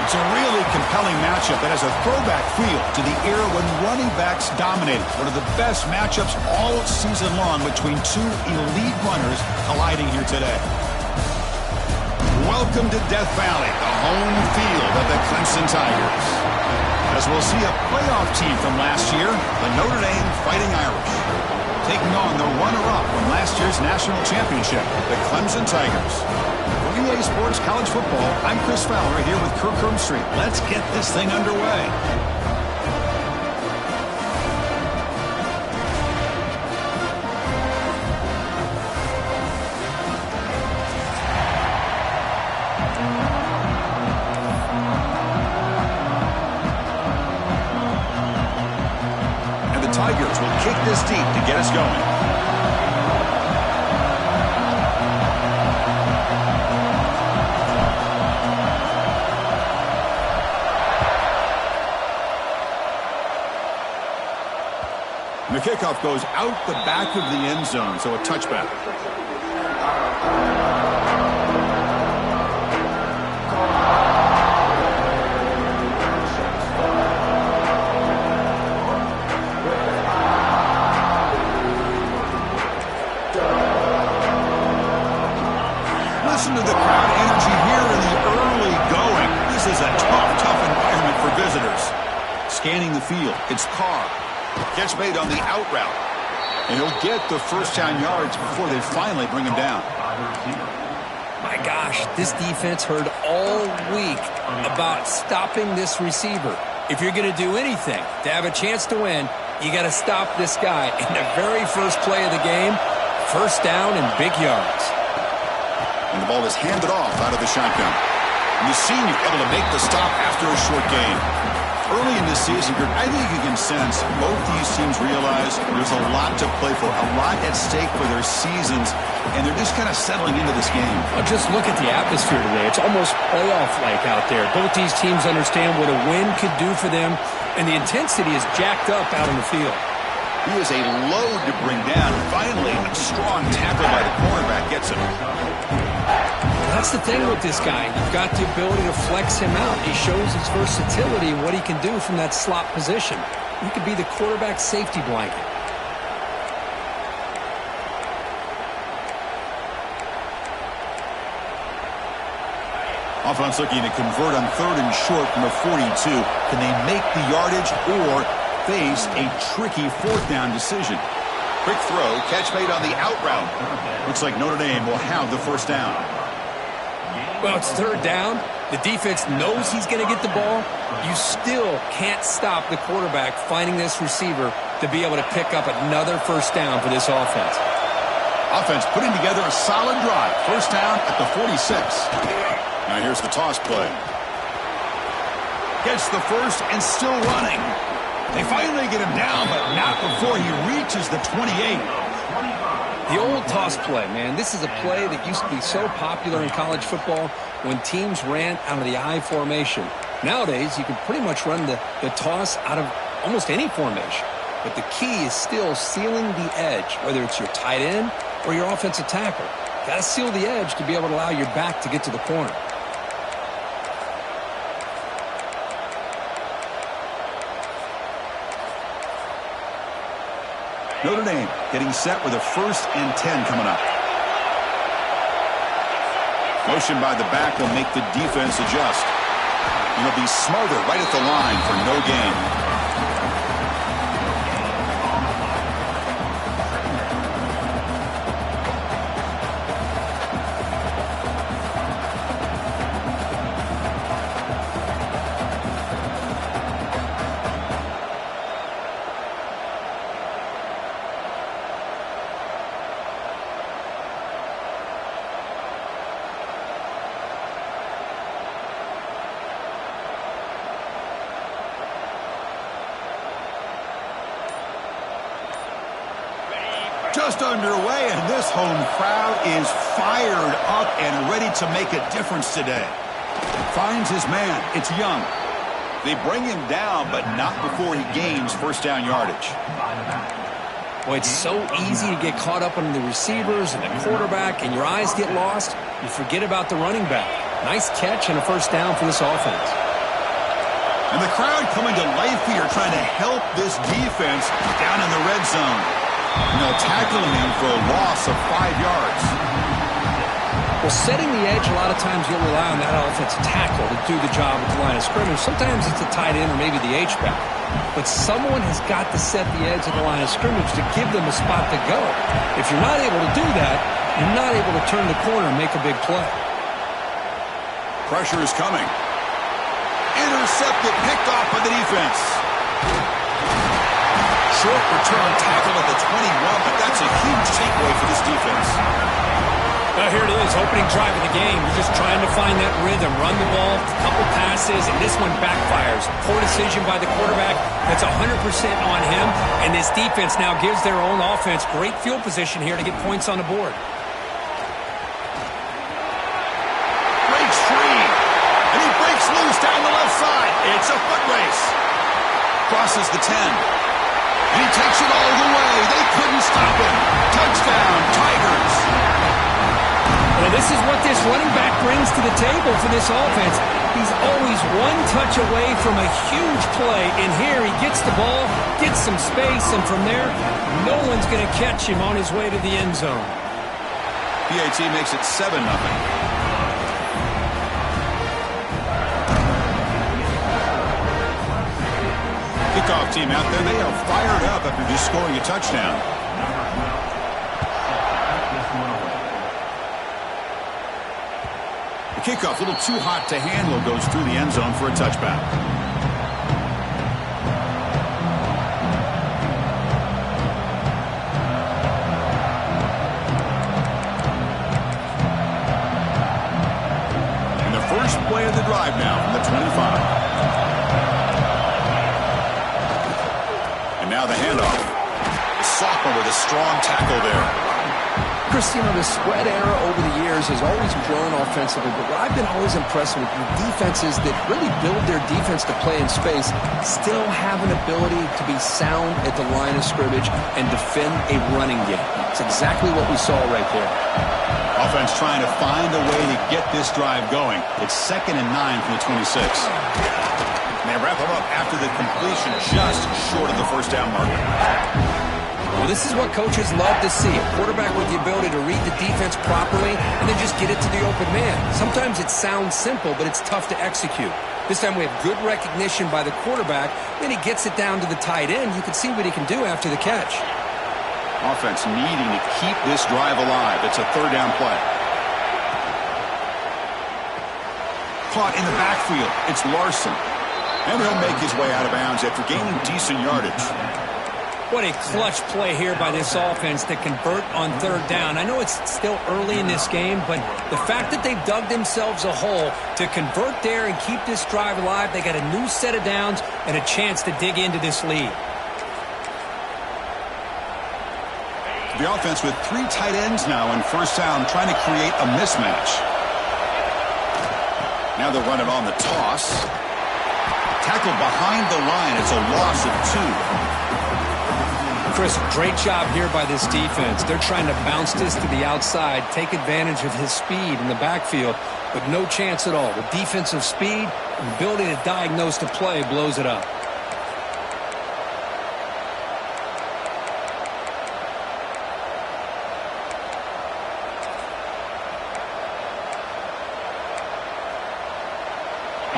It's a really compelling matchup that has a throwback feel to the era when running backs dominated. One of the best matchups all season long between two elite runners colliding here today. Welcome to Death Valley, the home field of the Clemson Tigers. As we'll see a playoff team from last year, the Notre Dame Fighting Irish, taking on the runner-up from last year's national championship, the Clemson Tigers. For EA Sports College Football, I'm Chris Fowler here with Kirk Street. Let's get this thing underway. And the Tigers will kick this deep to get us going. The kickoff goes out the back of the end zone, so a touchback. Listen to the crowd energy here in the early going. This is a tough environment for visitors. Scanning the field, it's Carr. Catch made on the out route. And he'll get the first down yards before they finally bring him down. My gosh, this defense heard all week about stopping this receiver. If you're going to do anything to have a chance to win, you got to stop this guy. In the very first play of the game, first down and big yards. And the ball is handed off out of the shotgun. And the senior able to make the stop after a short gain. Early in this season, I think you can sense both these teams realize there's a lot to play for, a lot at stake for their seasons, and they're just kind of settling into this game. Well, just look at the atmosphere today. It's almost playoff-like out there. Both these teams understand what a win could do for them, and the intensity is jacked up out on the field. He is a load to bring down. Finally, a strong tackle by the cornerback gets him. That's the thing with this guy. You've got the ability to flex him out. He shows his versatility and what he can do from that slot position. He could be the quarterback safety blanket. Offense looking to convert on 3rd and short from the 42. Can they make the yardage or face a tricky 4th down decision? Quick throw, catch made on the out route. Looks like Notre Dame will have the first down. Well, it's 3rd down. The defense knows he's going to get the ball. You still can't stop the quarterback finding this receiver to be able to pick up another first down for this offense. Offense putting together a solid drive. First down at the 46. Now here's the toss play. Gets the first and still running. They finally get him down, but not before he reaches the 28. The old toss play, man. This is a play that used to be so popular in college football when teams ran out of the I formation. Nowadays, you can pretty much run the toss out of almost any formation. But the key is still sealing the edge, whether it's your tight end or your offensive tackle. Got to seal the edge to be able to allow your back to get to the corner. Notre Dame getting set with a 1st and 10 coming up. Motion by the back will make the defense adjust. And he'll be smarter right at the line for no gain. Just underway, and this home crowd is fired up and ready to make a difference today. Finds his man. It's Young. They bring him down, but not before he gains first down yardage. Boy, it's so easy to get caught up on the receivers and the quarterback, and your eyes get lost. You forget about the running back. Nice catch and a first down for this offense. And the crowd coming to life here, trying to help this defense down in the red zone. And they'll tackle him for a loss of 5 yards. Well, setting the edge, a lot of times you'll rely on that offensive tackle to do the job at the line of scrimmage. Sometimes it's the tight end or maybe the H-back. But someone has got to set the edge at the line of scrimmage to give them a spot to go. If you're not able to do that, you're not able to turn the corner and make a big play. Pressure is coming. Intercepted, picked off by the defense. Short return tackle at the 21, but that's a huge takeaway for this defense. Well, here it is, opening drive of the game. You're just trying to find that rhythm, run the ball, a couple passes, and this one backfires. Poor decision by the quarterback. That's 100% on him, and this defense now gives their own offense great field position here to get points on the board. Breaks free, and he breaks loose down the left side. It's a foot race. Crosses the 10. And he takes it all the way. They couldn't stop him. Touchdown, Tigers. Well, this is what this running back brings to the table for this offense. He's always one touch away from a huge play. And here he gets the ball, gets some space, and from there, no one's going to catch him on his way to the end zone. PAT makes it 7-0. Kickoff team out there, they are fired up after just scoring a touchdown. The kickoff, a little too hot to handle, goes through the end zone for a touchback. And the first play of the drive now from the 25. Now the handoff. The sophomore with a strong tackle there. Chris, you know, the spread era over the years has always grown offensively, but what I've been always impressed with defenses that really build their defense to play in space still have an ability to be sound at the line of scrimmage and defend a running game. It's exactly what we saw right there. Offense trying to find a way to get this drive going. It's 2nd and 9 from the 26. And they wrap them up after the completion just short of the first down marker. Well, this is what coaches love to see. A quarterback with the ability to read the defense properly and then just get it to the open man. Sometimes it sounds simple, but it's tough to execute. This time we have good recognition by the quarterback. Then he gets it down to the tight end. You can see what he can do after the catch. Offense needing to keep this drive alive. It's a 3rd down play. Caught in the backfield. It's Larson. And he'll make his way out of bounds after gaining decent yardage. What a clutch play here by this offense to convert on 3rd down. I know it's still early in this game, but the fact that they've dug themselves a hole to convert there and keep this drive alive, they got a new set of downs and a chance to dig into this lead. The offense with 3 tight ends now in first down, trying to create a mismatch. Now they'll run it on the toss. Tackled behind the line. It's a loss of 2. Chris, great job here by this defense. They're trying to bounce this to the outside, take advantage of his speed in the backfield, but no chance at all. The defensive speed and ability to diagnose the play blows it up.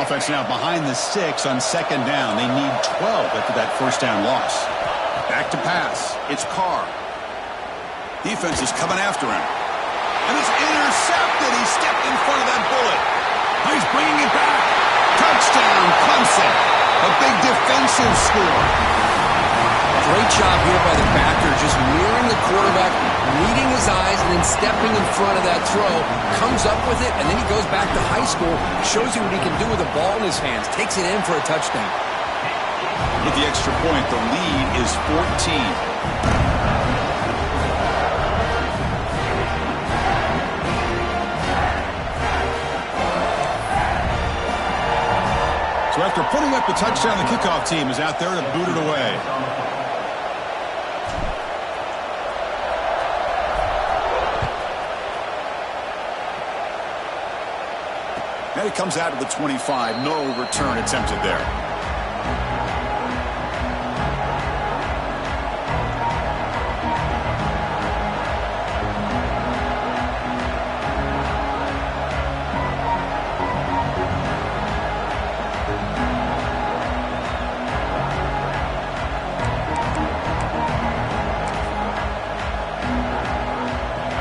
Offense now behind the 6 on 2nd down. They need 12 after that first down loss. Back to pass. It's Carr. Defense is coming after him. And it's intercepted. He stepped in front of that bullet. He's bringing it back. Touchdown, Clemson. A big defensive score. Great job here by the backer, just mirroring the quarterback, reading his eyes, and then stepping in front of that throw. Comes up with it, and then he goes back to high school. Shows you what he can do with the ball in his hands. Takes it in for a touchdown. With the extra point, the lead is 14. So after putting up the touchdown, the kickoff team is out there to boot it away. And it comes out of the 25. No return attempted there.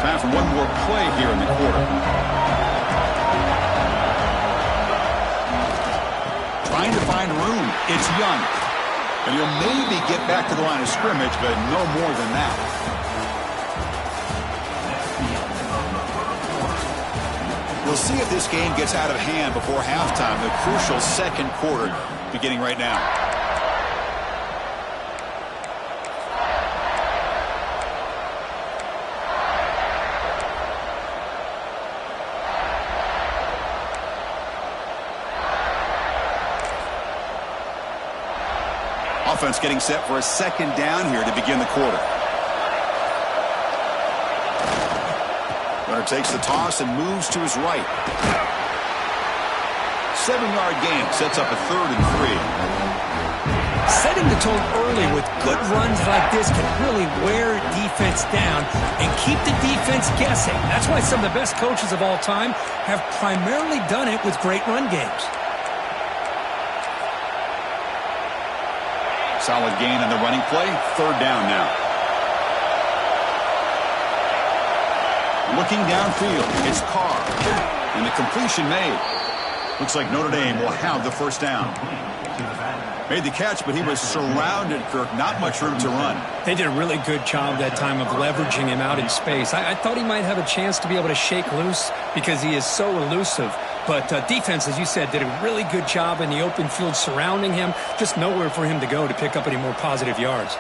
Time for one more play here in the quarter. Trying to find room. It's Young. And he'll maybe get back to the line of scrimmage, but no more than that. We'll see if this game gets out of hand before halftime. The crucial second quarter beginning right now. Offense getting set for a second down here to begin the quarter. Runner takes the toss and moves to his right. 7-yard gain sets up a 3rd and 3. Setting the tone early with good runs like this can really wear defense down and keep the defense guessing. That's why some of the best coaches of all time have primarily done it with great run games. Solid gain on the running play. 3rd down now. Looking downfield, it's Carr. And the completion made. Looks like Notre Dame will have the first down. Made the catch, but he was surrounded, Kirk. Not much room to run. They did a really good job that time of leveraging him out in space. I thought he might have a chance to be able to shake loose because he is so elusive. But defense, as you said, did a really good job in the open field surrounding him. Just nowhere for him to go to pick up any more positive yards.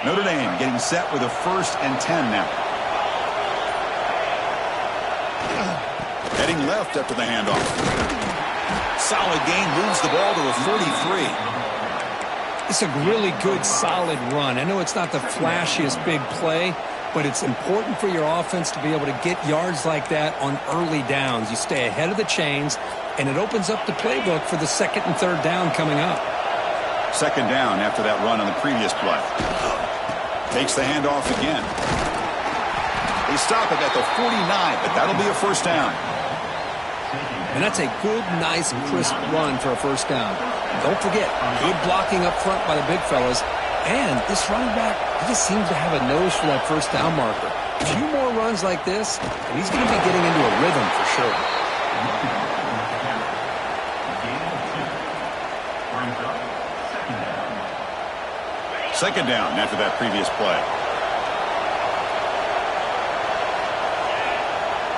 Notre Dame getting set with a 1st and 10 now. Heading left after the handoff. Solid gain, moves the ball to a 43. It's a really good, solid run. I know it's not the flashiest big play, but it's important for your offense to be able to get yards like that on early downs. You stay ahead of the chains, and it opens up the playbook for the 2nd and 3rd down coming up. 2nd down after that run on the previous play. Takes the handoff again. They stop it at the 49, but that'll be a 1st down. And that's a good, nice, crisp run for a 1st down. Don't forget, good blocking up front by the big fellas. And this running back, he just seems to have a nose for that 1st down marker. A few more runs like this, and he's going to be getting into a rhythm for sure. 2nd down after that previous play.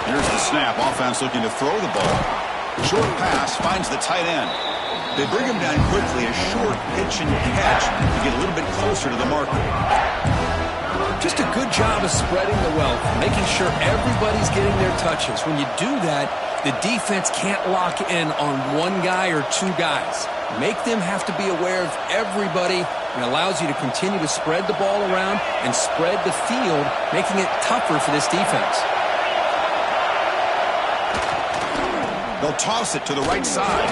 Here's the snap. Offense looking to throw the ball. Short pass finds the tight end. They bring him down quickly. A short pitch and catch to get a little bit closer to the marker. Just a good job of spreading the wealth, making sure everybody's getting their touches. When you do that, the defense can't lock in on one guy or 2 guys. Make them have to be aware of everybody, and allows you to continue to spread the ball around and spread the field, making it tougher for this defense. They'll toss it to the right side.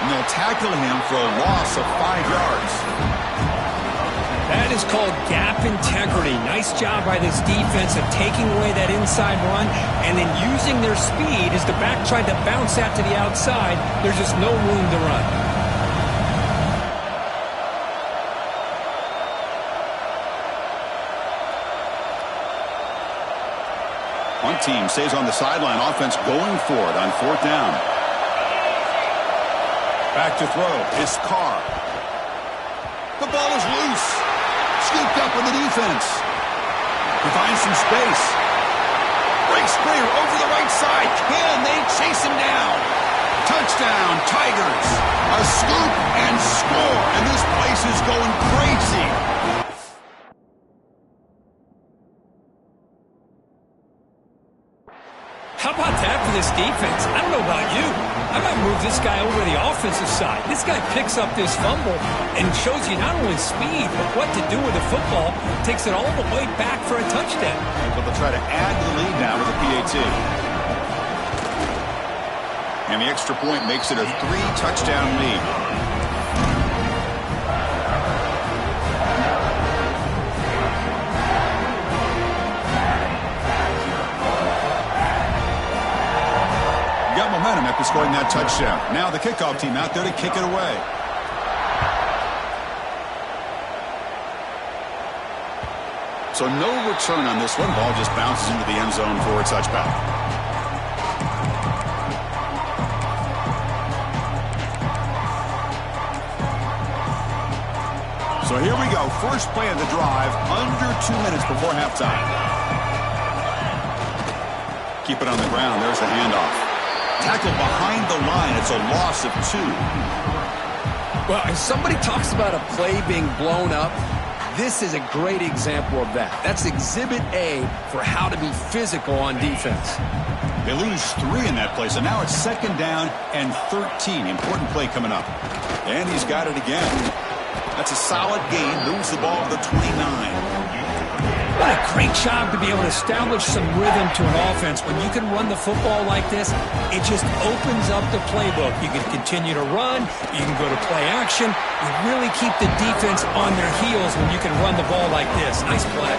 And they'll tackle him for a loss of 5 yards. That is called gap integrity. Nice job by this defense of taking away that inside run and then using their speed as the back tried to bounce out to the outside. There's just no room to run. One team stays on the sideline. Offense going for it on 4th down. Back to throw. It's Carr. The ball is loose. Scooped up with the defense. He finds some space. Breaks clear over the right side. Can they chase him down? Touchdown, Tigers. A scoop and score. And this place is going crazy. this defense. I don't know about you. I might move this guy over to the offensive side. This guy picks up this fumble and shows you not only speed, but what to do with the football. Takes it all the way back for a touchdown. But they'll try to add to the lead now with a PAT. And the extra point makes it a 3-touchdown lead. Got momentum after scoring that touchdown. Now the kickoff team out there to kick it away. So no return on this one. Ball just bounces into the end zone for a touchback. So here we go. First play of the drive, under 2 minutes before halftime. Keep it on the ground. There's the handoff. Tackle behind the line. It's a loss of 2. Well, if somebody talks about a play being blown up, this is a great example of that. That's exhibit A for how to be physical on defense. They lose 3 in that play, so now it's 2nd down and 13. Important play coming up. And he's got it again. That's a solid gain. Moves the ball to the 29. What a great job to be able to establish some rhythm to an offense. When you can run the football like this, it just opens up the playbook. You can continue to run. You can go to play action. You really keep the defense on their heels when you can run the ball like this. Nice play.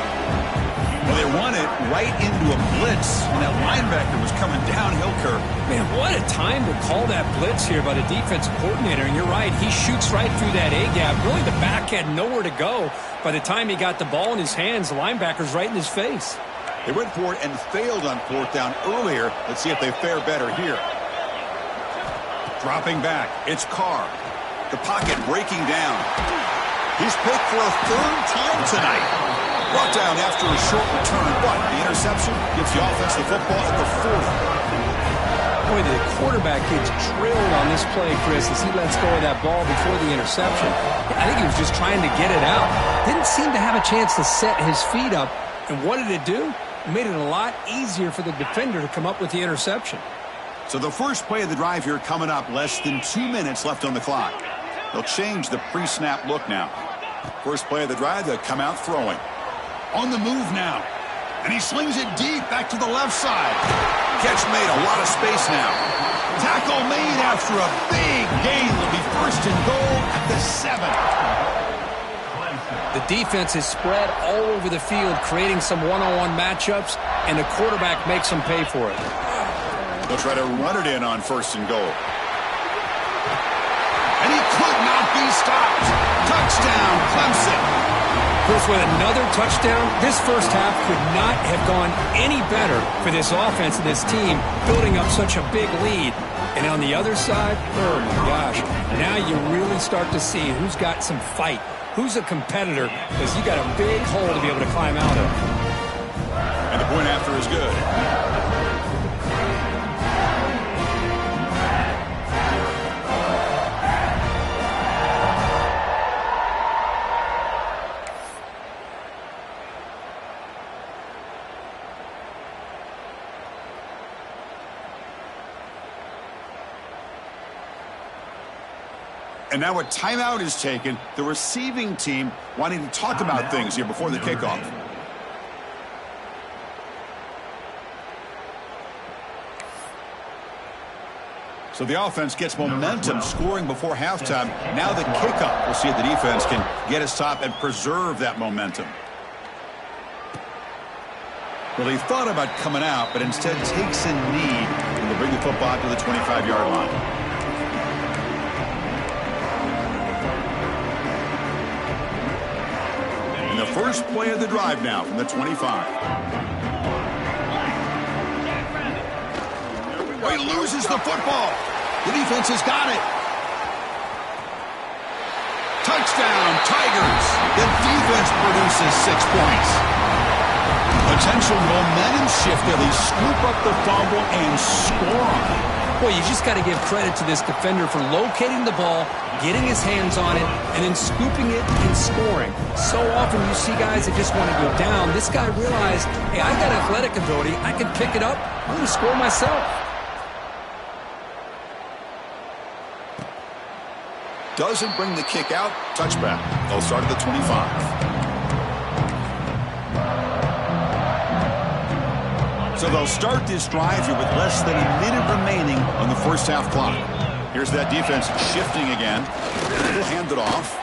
Well, they run it right into a blitz, and that linebacker was coming downhill curve. Man, what a time to call that blitz here by the defensive coordinator. And you're right, he shoots right through that A-gap. Really, the back had nowhere to go. By the time he got the ball in his hands, the linebacker's right in his face. They went for it and failed on 4th down earlier. Let's see if they fare better here. Dropping back, it's Carr. The pocket breaking down. He's picked for a 3rd time tonight. Brought down after a short return, but the interception gives the offense the football at the 40. Boy, the quarterback gets drilled on this play, Chris, as he lets go of that ball before the interception. I think he was just trying to get it out. Didn't seem to have a chance to set his feet up. And what did it do? It made it a lot easier for the defender to come up with the interception. So the first play of the drive here coming up, less than 2 minutes left on the clock. They'll change the pre-snap look now. First play of the drive, they'll come out throwing. On the move now. And he slings it deep back to the left side. Catch made, a lot of space now. Tackle made after a big gain. Will be 1st and goal at the 7. The defense is spread all over the field, creating some one-on-one matchups, and the quarterback makes them pay for it. They'll try to run it in on 1st and goal. And he could not be stopped. Touchdown, Clemson. Chris, with another touchdown, this first half could not have gone any better for this offense and this team, building up such a big lead. And on the other side, oh my gosh, now you really start to see who's got some fight, who's a competitor, because you got a big hole to be able to climb out of. And the point after is good. And now a timeout is taken. The receiving team wanting to talk about things here before the kickoff. So the offense gets momentum, scoring before halftime. Now the kickoff. We'll see if the defense can get a stop and preserve that momentum. Well, he thought about coming out, but instead takes a knee and will bring the football to the 25-yard line. The first play of the drive now from the 25. Oh, he loses the football. The defense has got it. Touchdown, Tigers. The defense produces 6 points. Potential momentum shift there. They scoop up the fumble and score on it. Boy, you just got to give credit to this defender for locating the ball, getting his hands on it, and then scooping it and scoring. So often you see guys that just want to go down. This guy realized, hey, I got athletic ability. I can pick it up. I'm going to score myself. doesn't bring the kick out. Touchback. They'll start at the 25. So they'll start this drive here with less than a minute remaining on the first half clock. Here's that defense shifting again. We'll hand it off.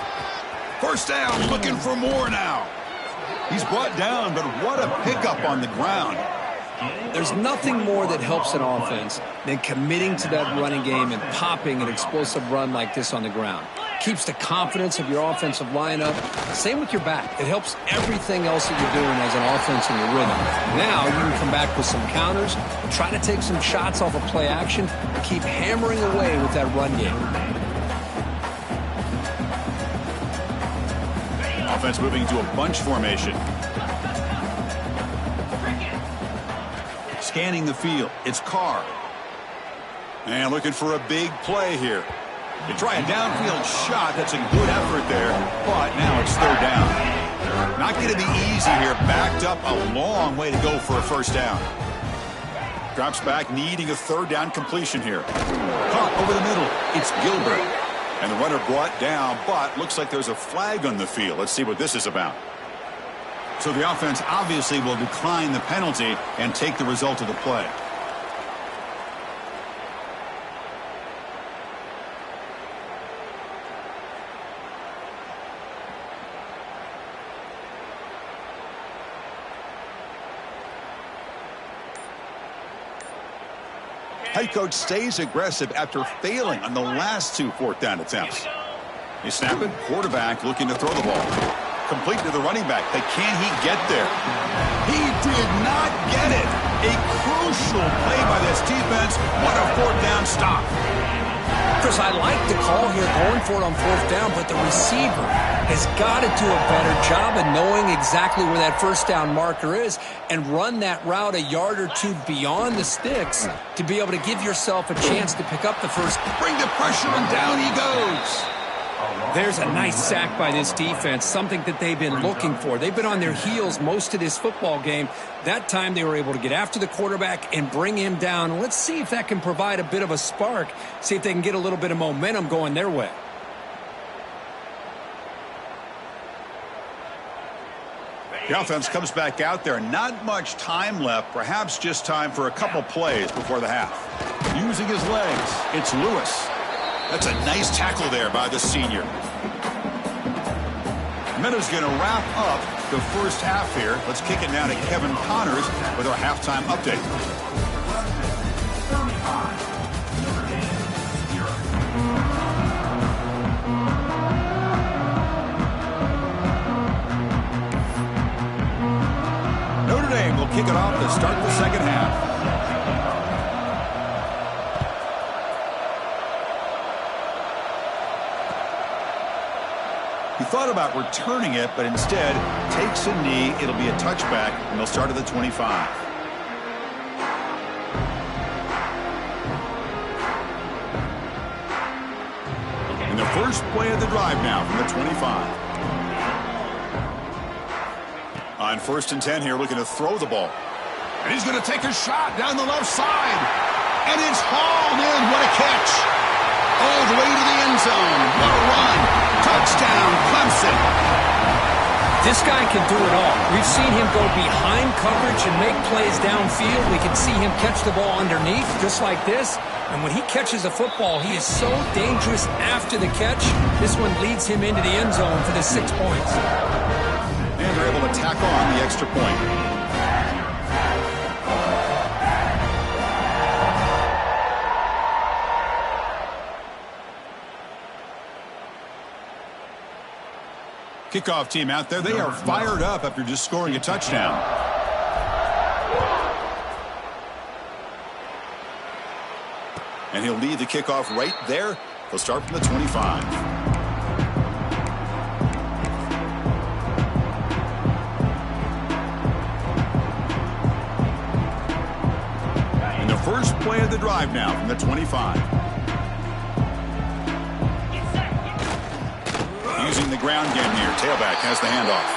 First down, looking for more now. He's brought down, but what a pickup on the ground. There's nothing more that helps an offense than committing to that running game and popping an explosive run like this on the ground. Keeps the confidence of your offensive lineup. Same with your back. It helps everything else that you're doing as an offense in your rhythm. Now you can come back with some counters and try to take some shots off of play action and keep hammering away with that run game. Offense moving into a bunch formation. Scanning the field. It's Carr. And looking for a big play here. They try a downfield shot. That's a good effort there. But now it's third down. Not going to be easy here. Backed up a long way to go for a first down. Drops back, needing a third down completion here. Caught over the middle. It's Gilbert. And the runner brought down, but looks like there's a flag on the field. Let's see what this is about. So the offense obviously will decline the penalty and take the result of the play. Head coach stays aggressive after failing on the last two fourth down attempts. They snap it. Quarterback looking to throw the ball. Complete to the running back. But can he get there? He did not get it. A crucial play by this defense. What a fourth down stop. Chris, I like the call here going for it on fourth down, but the receiver has got to do a better job of knowing exactly where that first down marker is and run that route a yard or two beyond the sticks to be able to give yourself a chance to pick up the first. Bring the pressure and down he goes. There's a nice sack by this defense, something that they've been looking for. They've been on their heels most of this football game. That time they were able to get after the quarterback and bring him down. Let's see if that can provide a bit of a spark, see if they can get a little bit of momentum going their way. The offense comes back out there. Not much time left, perhaps just time for a couple plays before the half. Using his legs, it's Lewis. That's a nice tackle there by the senior. Meadows going to wrap up the first half here. Let's kick it now to Kevin Connors with our halftime update. Notre Dame will kick it off to start the second half. He thought about returning it, but instead takes a knee. It'll be a touchback, and they'll start at the 25. And the first play of the drive now from the 25. On 1st and 10 here, looking to throw the ball. And he's going to take a shot down the left side. And it's hauled in. What a catch. All the way to the end zone. What a run. Touchdown, Clemson. This guy can do it all. We've seen him go behind coverage and make plays downfield. We can see him catch the ball underneath, just like this. And when he catches a football, he is so dangerous after the catch. This one leads him into the end zone for the 6 points. And they're able to tack on the extra point. Kickoff team out there. They are fired up after just scoring a touchdown. And he'll lead the kickoff right there. They'll start from the 25. And the first play of the drive now from the 25. Using the ground game here. Tailback has the handoff.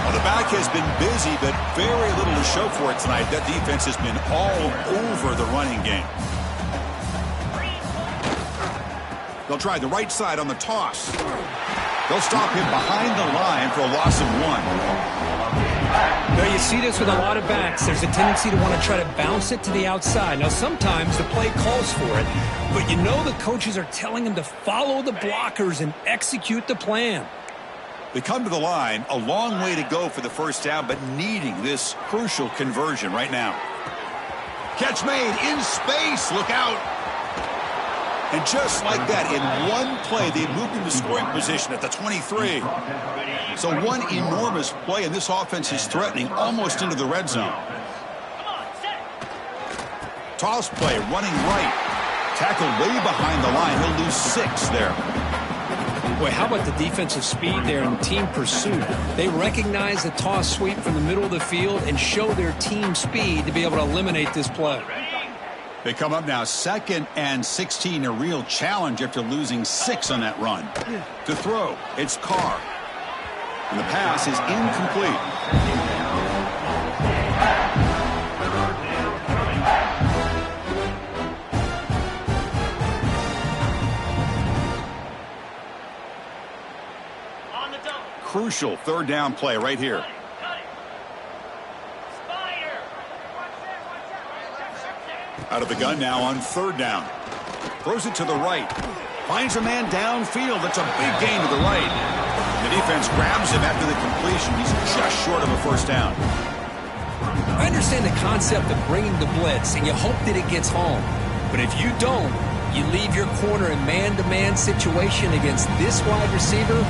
Well, the back has been busy, but very little to show for it tonight. That defense has been all over the running game. They'll try the right side on the toss. They'll stop him behind the line for a loss of 1. Now, you see this with a lot of backs. There's a tendency to want to try to bounce it to the outside. Now, sometimes the play calls for it, but you know the coaches are telling them to follow the blockers and execute the plan. They come to the line, a long way to go for the first down, but needing this crucial conversion right now. Catch made in space. Look out. And just like that, in one play, they moved into scoring position at the 23. So one enormous play, and this offense is threatening almost into the red zone. Toss play, running right. Tackle way behind the line. He'll lose 6 there. Boy, how about the defensive speed there and team pursuit? They recognize the toss sweep from the middle of the field and show their team speed to be able to eliminate this play. They come up now 2nd and 16, a real challenge after losing 6 on that run. To throw, it's Carr. And the pass is incomplete. Crucial 3rd down play right here. Out of the gun now on 3rd down. Throws it to the right. Finds a man downfield. That's a big gain to the right. The defense grabs him after the completion. He's just short of a first down. I understand the concept of bringing the blitz, and you hope that it gets home. But if you don't, you leave your corner in man-to-man situation against this wide receiver.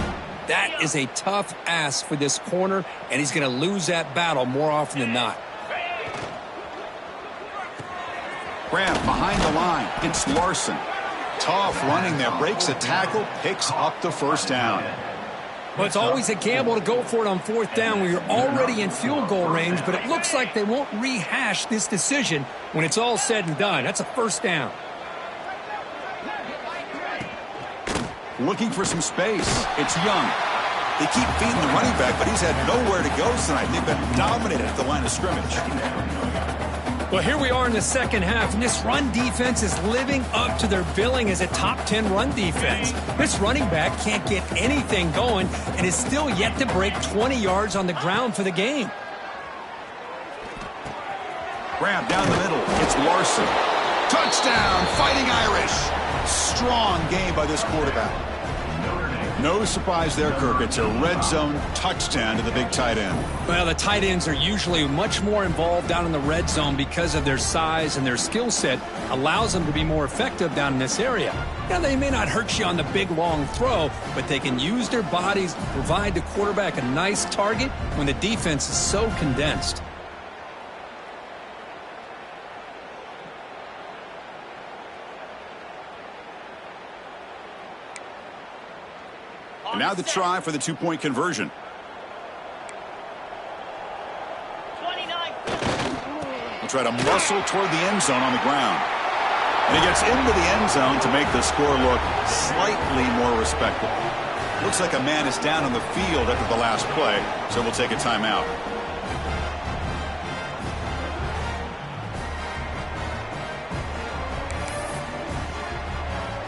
That is a tough ask for this corner, and he's going to lose that battle more often than not. Grab behind the line. It's Larson. Tough running there. Breaks a tackle. Picks up the first down. Well, it's always a gamble to go for it on 4th down when you're already in field goal range, but it looks like they won't rehash this decision when it's all said and done. That's a first down. Looking for some space. It's Young. They keep feeding the running back, but he's had nowhere to go tonight. They've been dominated at the line of scrimmage. Well, here we are in the second half, and this run defense is living up to their billing as a top 10 run defense. This running back can't get anything going and is still yet to break 20 yards on the ground for the game. Grab down the middle. It's Larson. Touchdown, Fighting Irish. Strong game by this quarterback. No surprise there, Kirk. It's a red zone touchdown to the big tight end. Well, the tight ends are usually much more involved down in the red zone because of their size and their skill set allows them to be more effective down in this area. Now, they may not hurt you on the big, long throw, but they can use their bodies to provide the quarterback a nice target when the defense is so condensed. And now the try for the 2-point conversion. He'll try to muscle toward the end zone on the ground. And he gets into the end zone to make the score look slightly more respectable. Looks like a man is down on the field after the last play, so we'll take a timeout.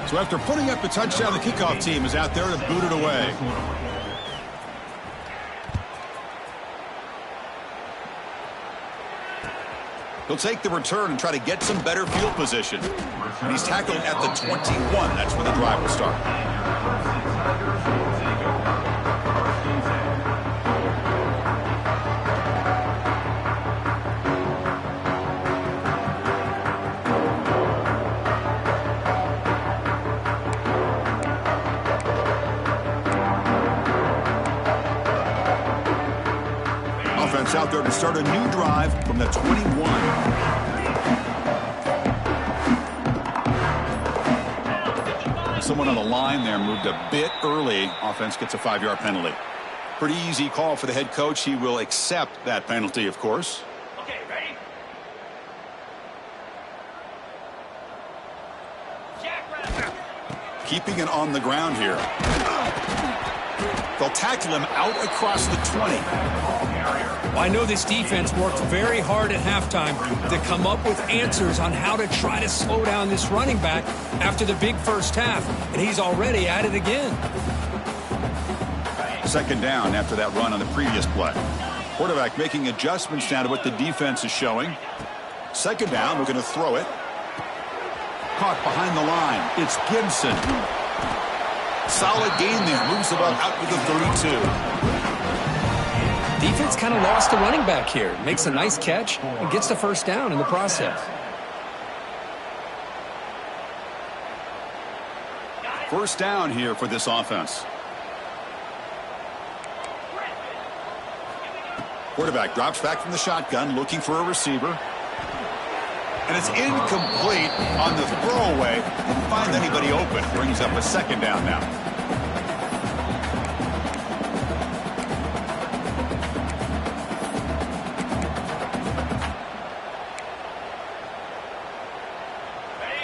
So after putting up the touchdown, the kickoff team is out there to boot it away. He'll take the return and try to get some better field position. And he's tackled at the 21. That's where the drive will start. Offense out there to start a new drive from the 21. Someone on the line there moved a bit early. Offense gets a 5-yard penalty. Pretty easy call for the head coach. He will accept that penalty, of course. Okay, ready? Keeping it on the ground here. They'll tackle him out across the 20. Well, I know this defense worked very hard at halftime to come up with answers on how to try to slow down this running back after the big first half, and he's already at it again. Second down after that run on the previous play. Quarterback making adjustments now to what the defense is showing. Second down, we're going to throw it. Caught behind the line. It's Gibson. Solid gain there. Moves the ball out to the 32. Defense kind of lost the running back here. Makes a nice catch and gets the first down in the process. First down here for this offense. Quarterback drops back from the shotgun, looking for a receiver. And it's incomplete on the throwaway. Didn't find anybody open. Brings up a second down now.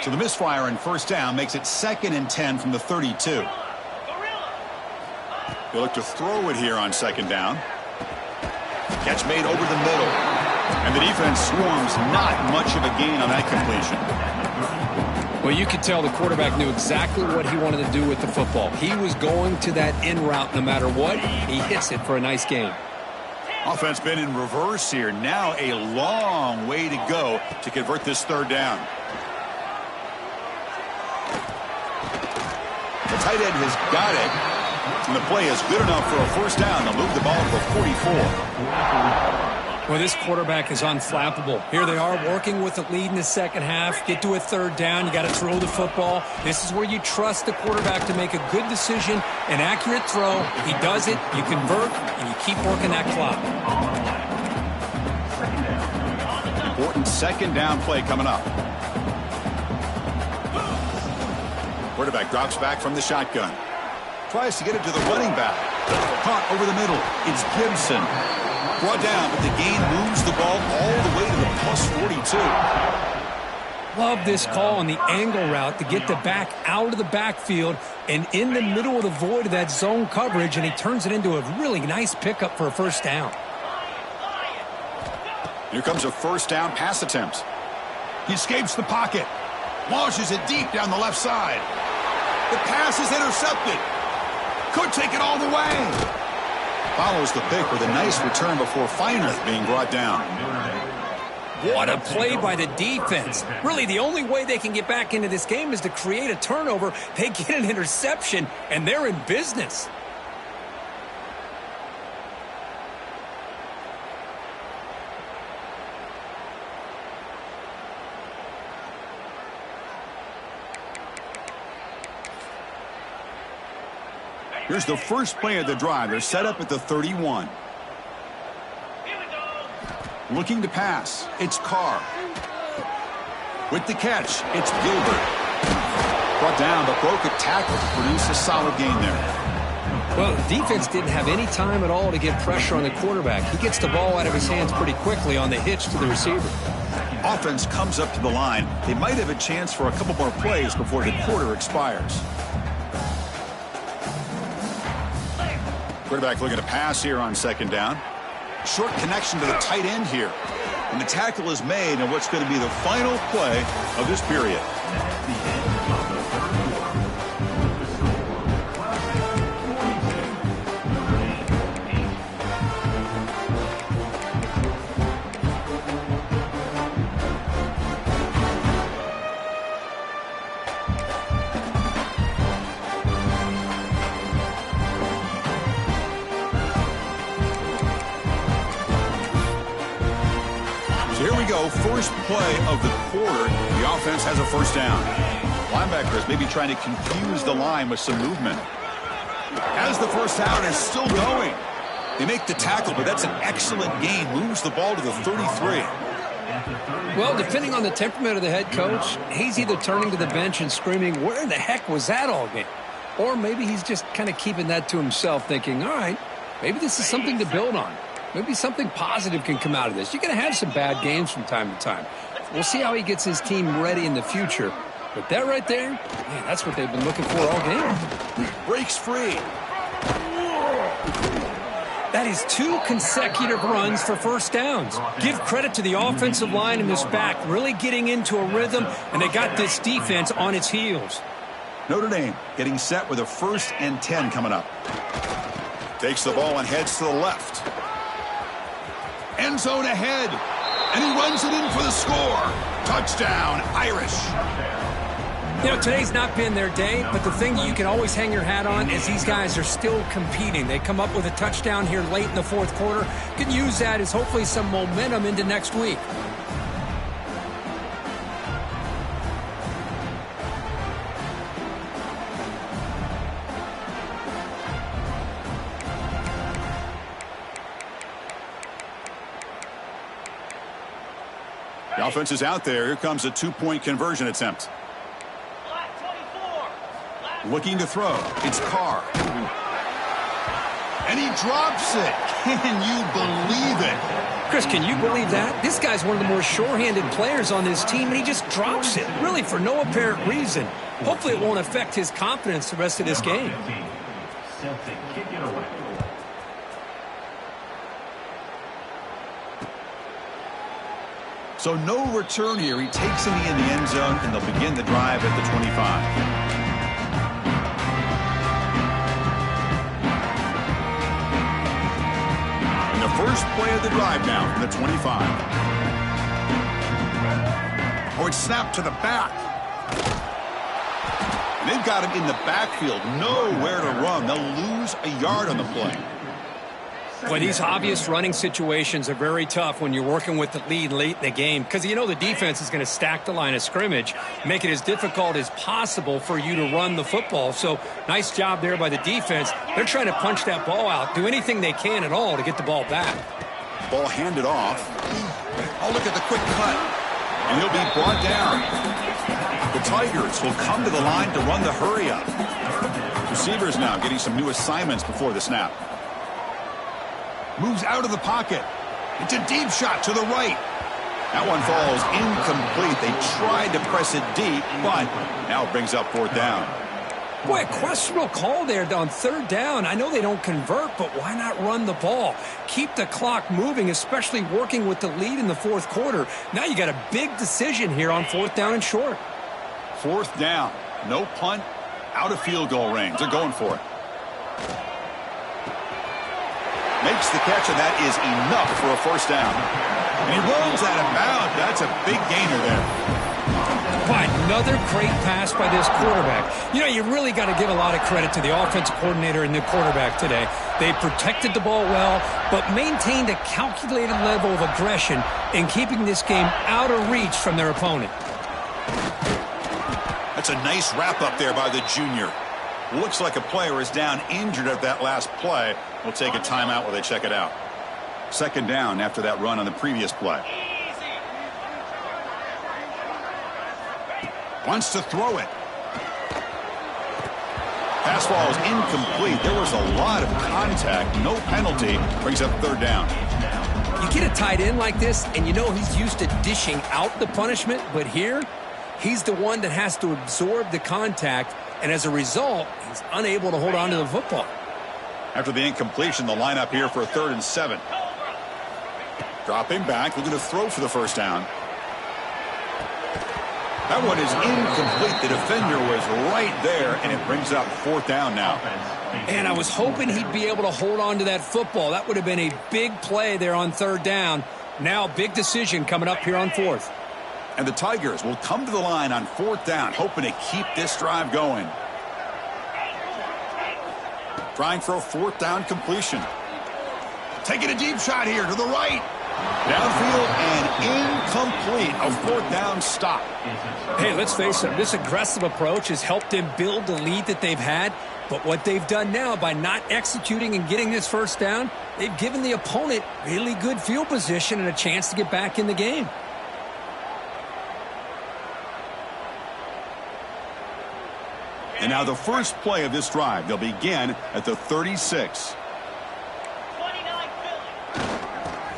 So the misfire on first down makes it 2nd and 10 from the 32. They look to throw it here on second down. Catch made over the middle. And the defense swarms. Not much of a gain on that completion. Well, you could tell the quarterback knew exactly what he wanted to do with the football. He was going to that in route no matter what. He hits it for a nice gain. Offense been in reverse here. Now a long way to go to convert this third down. The tight end has got it. And the play is good enough for a first down. They'll move the ball to the 44. Well, this quarterback is unflappable. Here they are working with the lead in the second half. Get to a third down. You got to throw the football. This is where you trust the quarterback to make a good decision, an accurate throw. He does it, you convert, and you keep working that clock. Important second down play coming up. Quarterback drops back from the shotgun. Tries to get it to the running back. Caught over the middle. It's Gibson. Brought down, but the gain moves the ball all the way to the plus 42. Love this call on the angle route to get the back out of the backfield and in the middle of the void of that zone coverage, and he turns it into a really nice pickup for a first down. Here comes a first down pass attempt. He escapes the pocket. Launches it deep down the left side. The pass is intercepted. Could take it all the way. Follows the pick with a nice return before Feiner being brought down. What a play by the defense. Really, the only way they can get back into this game is to create a turnover. They get an interception, and they're in business. Here's the first play of the drive. They're set up at the 31. Looking to pass. It's Carr. With the catch, it's Gilbert. Brought down, but broke a tackle to produce a solid gain there. Well, the defense didn't have any time at all to get pressure on the quarterback. He gets the ball out of his hands pretty quickly on the hitch to the receiver. Offense comes up to the line. They might have a chance for a couple more plays before the quarter expires. Quarterback looking to pass here on second down. Short connection to the tight end here. And the tackle is made on what's going to be the final play of this period. First play of the quarter, the offense has a first down. Linebackers maybe trying to confuse the line with some movement. As the first down is still going. They make the tackle, but that's an excellent gain. Moves the ball to the 33. Well, depending on the temperament of the head coach, he's either turning to the bench and screaming, where in the heck was that all game? Or maybe he's just kind of keeping that to himself, thinking, all right, maybe this is something to build on. Maybe something positive can come out of this. You're going to have some bad games from time to time. We'll see how he gets his team ready in the future. But that right there, man, that's what they've been looking for all game. Breaks free. That That is 2 consecutive runs for first downs. Give credit to the offensive line in this back, really getting into a rhythm, and they got this defense on its heels. Notre Dame getting set with a 1st and 10 coming up. Takes the ball and heads to the left. End zone ahead. And he runs it in for the score. Touchdown, Irish. You know, today's not been their day, but the thing you can always hang your hat on is these guys are still competing. They come up with a touchdown here late in the 4th quarter. Can use that as hopefully some momentum into next week. The offense is out there. Here comes a 2-point conversion attempt. Looking to throw. It's Carr. And he drops it. Can you believe it? Chris, can you believe that? This guy's one of the more sure-handed players on this team, and he just drops it, really for no apparent reason. Hopefully it won't affect his confidence the rest of this game. So no return here. He takes him in the end zone, and they'll begin the drive at the 25. First play of the drive now from the 25. Oh, it's snapped to the back. And they've got him in the backfield. Nowhere to run. They'll lose a yard on the play. Well, these obvious running situations are very tough when you're working with the lead late in the game because you know the defense is going to stack the line of scrimmage, make it as difficult as possible for you to run the football. So nice job there by the defense. They're trying to punch that ball out, do anything they can at all to get the ball back. Ball handed off. Oh, look at the quick cut. And he'll be brought down. The Tigers will come to the line to run the hurry up. Receivers now getting some new assignments before the snap. Moves out of the pocket. It's a deep shot to the right. That one falls incomplete. They tried to press it deep, but now it brings up 4th down. Boy, a questionable call there on 3rd down. I know they don't convert, but why not run the ball? Keep the clock moving, especially working with the lead in the 4th quarter. Now you got a big decision here on 4th down and short. 4th down. No punt. Out of field goal range. They're going for it. Makes the catch, and that is enough for a 1st down. And he runs out of bounds. That's a big gainer there. By another great pass by this quarterback. You know, you really got to give a lot of credit to the offensive coordinator and the quarterback today. They protected the ball well, but maintained a calculated level of aggression in keeping this game out of reach from their opponent. That's a nice wrap up there by the junior. Looks like a player is down injured at that last play. We'll take a timeout while they check it out. 2nd down after that run on the previous play. Wants to throw it. Pass ball is incomplete. There was a lot of contact. No penalty. Brings up 3rd down. You get a tight end like this, and you know he's used to dishing out the punishment, but here, he's the one that has to absorb the contact, and as a result, he's unable to hold on to the football. After the incompletion, the lineup here for a 3rd and 7. Dropping back, looking to throw for the 1st down. That one is incomplete. The defender was right there, and it brings up 4th down now. And I was hoping he'd be able to hold on to that football. That would have been a big play there on 3rd down. Now, big decision coming up here on 4th. And the Tigers will come to the line on 4th down, hoping to keep this drive going. Trying for a 4th down completion. Taking a deep shot here to the right. Downfield and incomplete. A 4th down stop. Hey, let's face it. This aggressive approach has helped them build the lead that they've had. But what they've done now by not executing and getting this 1st down, they've given the opponent really good field position and a chance to get back in the game. And now the first play of this drive. They'll begin at the 36.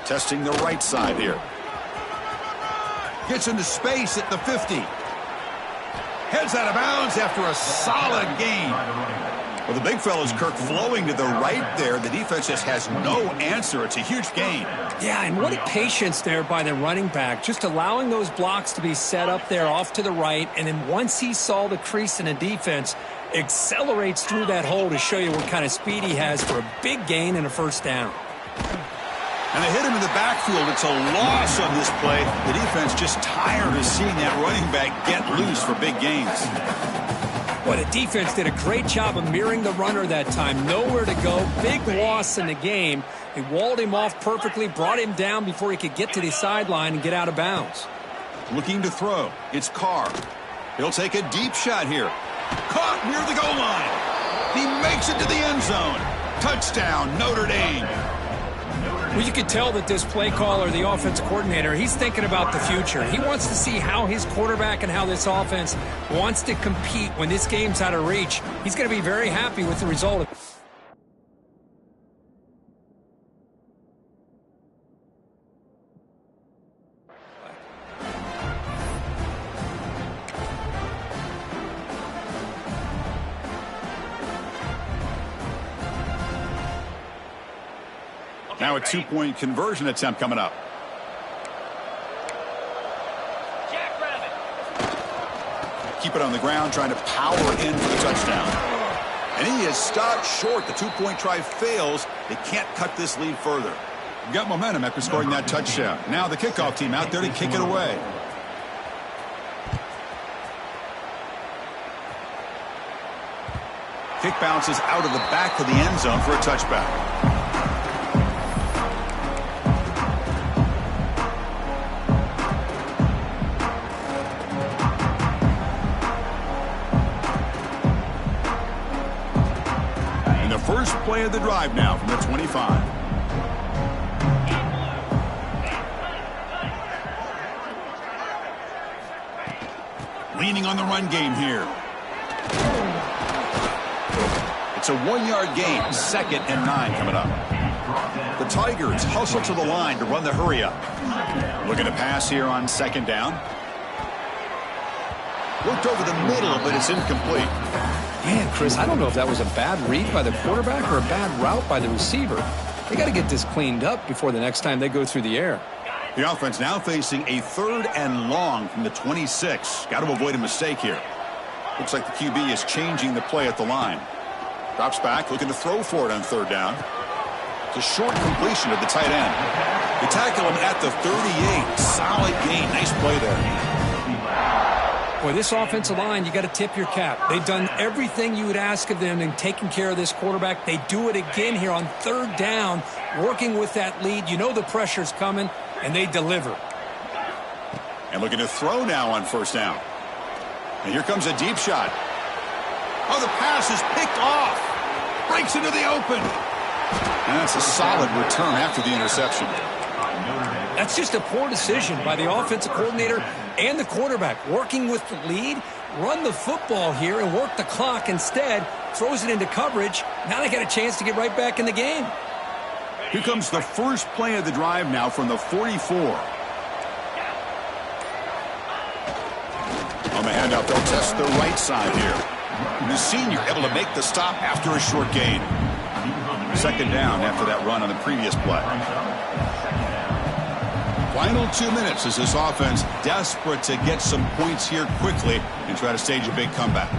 Testing the right side here. Gets into space at the 50. Heads out of bounds after a solid gain. Well, the big fella's Kirk flowing to the right there. The defense just has no answer. It's a huge gain. Yeah, and what a patience there by the running back. Just allowing those blocks to be set up there off to the right. And then once he saw the crease in the defense, accelerates through that hole to show you what kind of speed he has for a big gain and a first down. And they hit him in the backfield. It's a loss on this play. The defense just tired of seeing that running back get loose for big gains. Well, the defense did a great job of mirroring the runner that time. Nowhere to go. Big loss in the game. They walled him off perfectly, brought him down before he could get to the sideline and get out of bounds. Looking to throw. It's Carr. He'll take a deep shot here. Caught near the goal line. He makes it to the end zone. Touchdown, Notre Dame. Well, you could tell that this play caller, the offense coordinator, he's thinking about the future. He wants to see how his quarterback and how this offense wants to compete when this game's out of reach. He's going to be very happy with the result. Now a two-point conversion attempt coming up. Keep it on the ground, trying to power in for the touchdown. And he is stopped short. The two-point try fails. They can't cut this lead further. Got momentum after scoring that touchdown. Now the kickoff team out there to kick it away. Kick bounces out of the back of the end zone for a touchback. First play of the drive now from the 25. Leaning on the run game here. It's a 1-yard gain. 2nd and 9 coming up. The Tigers hustle to the line to run the hurry up. Looking to pass here on 2nd down. Looked over the middle, but it's incomplete. Man, Chris, I don't know if that was a bad read by the quarterback or a bad route by the receiver. They got to get this cleaned up before the next time they go through the air. The offense now facing a 3rd and long from the 26. Got to avoid a mistake here. Looks like the QB is changing the play at the line. Drops back, looking to throw for it on 3rd down. It's a short completion of the tight end. They tackle him at the 38. Solid gain. Nice play there. Boy, this offensive line, you got to tip your cap. They've done everything you would ask of them in taking care of this quarterback. They do it again here on 3rd down, working with that lead. You know the pressure's coming, and they deliver. And looking to throw now on 1st down. And here comes a deep shot. Oh, the pass is picked off. Breaks into the open. And that's a solid return after the interception. That's just a poor decision by the offensive coordinator and the quarterback. Working with the lead, run the football here and work the clock instead. Throws it into coverage. Now they got a chance to get right back in the game. Here comes the first play of the drive now from the 44. On the handout, they'll test the right side here. And the senior able to make the stop after a short gain. 2nd down after that run on the previous play. Final 2 minutes as this offense desperate to get some points here quickly and try to stage a big comeback.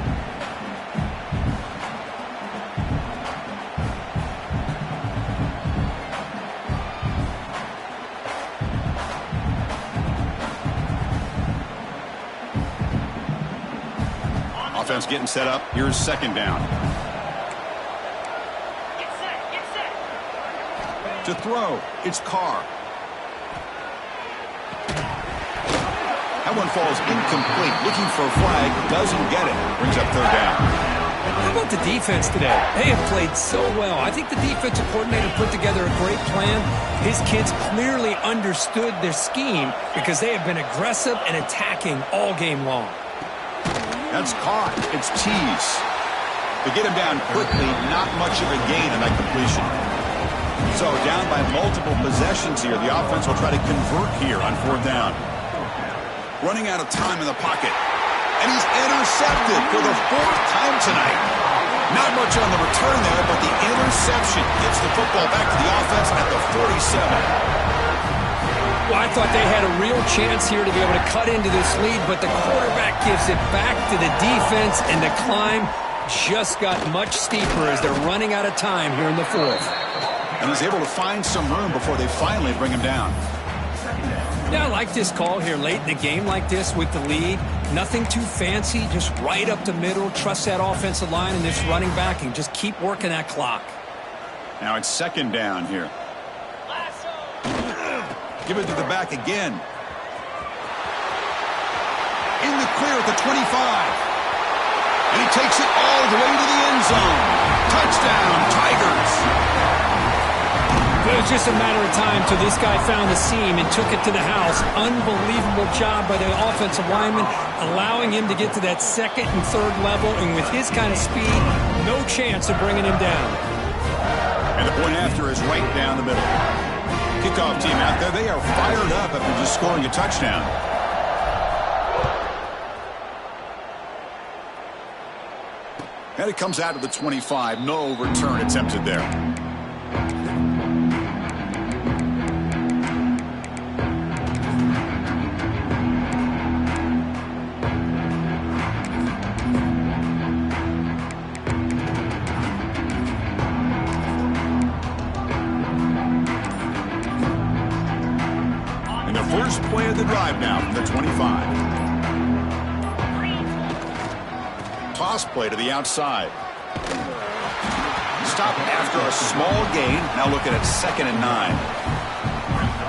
Offense getting set up. Here's 2nd down. Get set. To throw, it's Carr. That one falls incomplete. Looking for a flag. Doesn't get it. Brings up 3rd down. How about the defense today? They have played so well. I think the defensive coordinator put together a great plan. His kids clearly understood their scheme because they have been aggressive and attacking all game long. That's caught. It's Tease. To get him down quickly, not much of a gain in that completion. So down by multiple possessions here. The offense will try to convert here on 4th down. Running out of time in the pocket. And he's intercepted for the 4th time tonight. Not much on the return there, but the interception gets the football back to the offense at the 47. Well, I thought they had a real chance here to be able to cut into this lead, but the quarterback gives it back to the defense, and the climb just got much steeper as they're running out of time here in the fourth. And he's able to find some room before they finally bring him down. Yeah, I like this call here late in the game like this with the lead. Nothing too fancy, just right up the middle. Trust that offensive line and this running back and just keep working that clock. Now it's second down here. Give it to the back again. In the clear at the 25. And he takes it all the way to the end zone. Touchdown, Tigers. It was just a matter of time till this guy found the seam and took it to the house. Unbelievable job by the offensive lineman, allowing him to get to that second and third level. And with his kind of speed, no chance of bringing him down. And the point after is right down the middle. Kickoff team out there, they are fired up after just scoring a touchdown. And it comes out to the 25. No return attempted there. First play of the drive now from the 25. Toss play to the outside. Stop after a small gain. Now looking at 2nd and 9.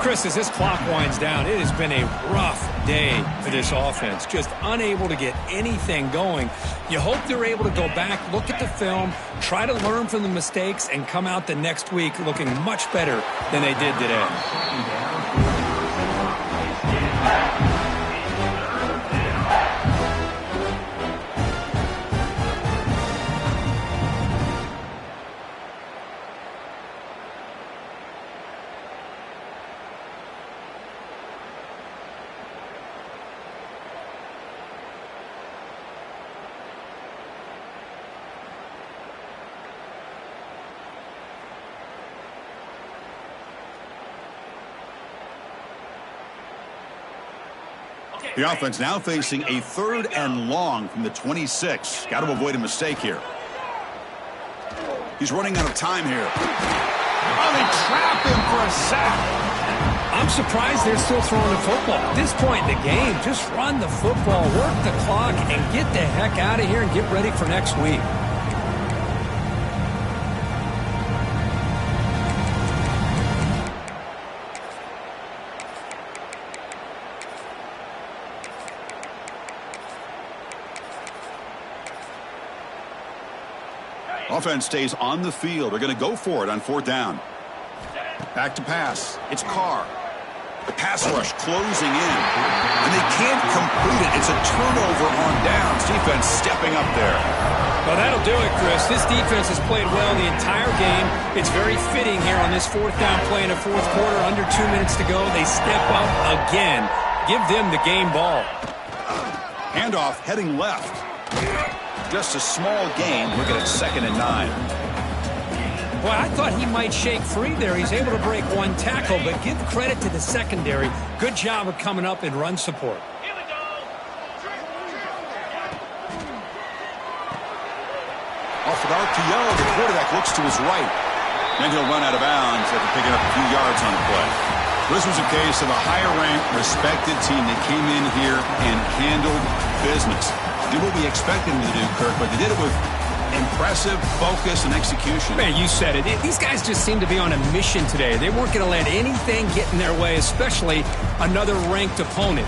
Chris, as this clock winds down, it has been a rough day for this offense. Just unable to get anything going. You hope they're able to go back, look at the film, try to learn from the mistakes, and come out the next week looking much better than they did today. The offense now facing a 3rd and long from the 26. Got to avoid a mistake here. He's running out of time here. Oh, they trap him for a sack. I'm surprised they're still throwing the football. At this point in the game, just run the football, work the clock, and get the heck out of here and get ready for next week. Offense stays on the field. They're going to go for it on 4th down. Back to pass. It's Carr. The pass rush closing in. And they can't complete it. It's a turnover on downs. Defense stepping up there. Well, that'll do it, Chris. This defense has played well the entire game. It's very fitting here on this 4th down play in the 4th quarter. Under 2 minutes to go. They step up again. Give them the game ball. Handoff heading left. Just a small gain. Looking at 2nd and 9. Boy, I thought he might shake free there. He's able to break one tackle, but give credit to the secondary. Good job of coming up in run support. Here we go. Off an RPO, the quarterback looks to his right. Then he'll run out of bounds after picking up a few yards on the play. This was a case of a higher-ranked, respected team that came in here and handled business. Did what we expected them to do, Kirk, but they did it with impressive focus and execution. Man, you said it. These guys just seem to be on a mission today. They weren't going to let anything get in their way, especially another ranked opponent.